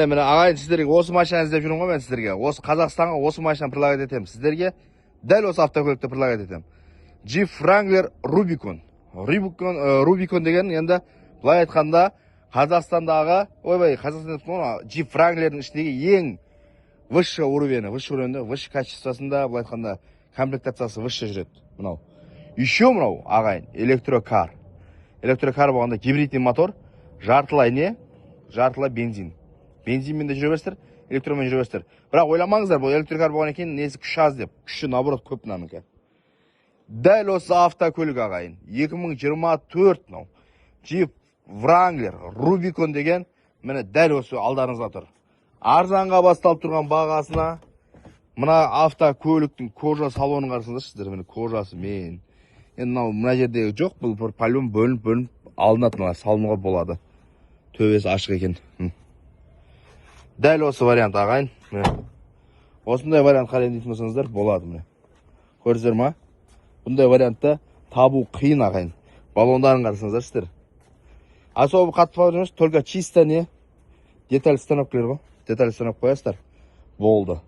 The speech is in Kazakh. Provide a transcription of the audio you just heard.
Міне ағайын, сіздерге осы машинаны іздеп жүрмін ғой мен сіздерге. Осы Қазақстанға осы машинаны предлагать етемін. Сіздерге дәл осы автокөлікті предлагать етемін. Jeep Wrangler Rubicon. Rubicon деген енді былай айтқанда Қазақстандағы, Қазақстан Jeep Wranglerдің ішіндегі ең высший уровень, высший качествосында, былай айтқанда комплектациясы высший жүреді. Мынау. Еще мынау ағайын, электрокар. Электрокар болғанда гибридный мотор, жартылай не? Жартылай бензин. Бензинмен де жүре берсіздер, электронмен жүре берсіздер. Бірақ ойламаңыздар, бұл электрокар болған екен, несі күші аз деп. Күші наоборот көп мынаныкі. Дәл осы автокөлік ағайын. 2024 мынау. Jeep Wrangler Rubicon деген міне дәл осы алдарыңызға тұр. Арзанға басталып тұрған бағасына мына автокөліктің кожа салонын қарасаңыздар, сіздер міне кожасы мен. Енді мына жерде жоқ, бұл полион бөлініп алынады, мына салынуға болады. Төбесі ашық екен. Дәл осы вариант ағайын. Осындай вариант қарайын дейтін болсаңыздар болады міне. Көрдіңіздер ма? Бұндай вариантта табу қиын ағайын. Баллондарын қарасаңыздар сіздер. Особо қатып алып жүрміз, только чисто не деталь станоклер ғой. Деталь станок қоясыздар. Болды.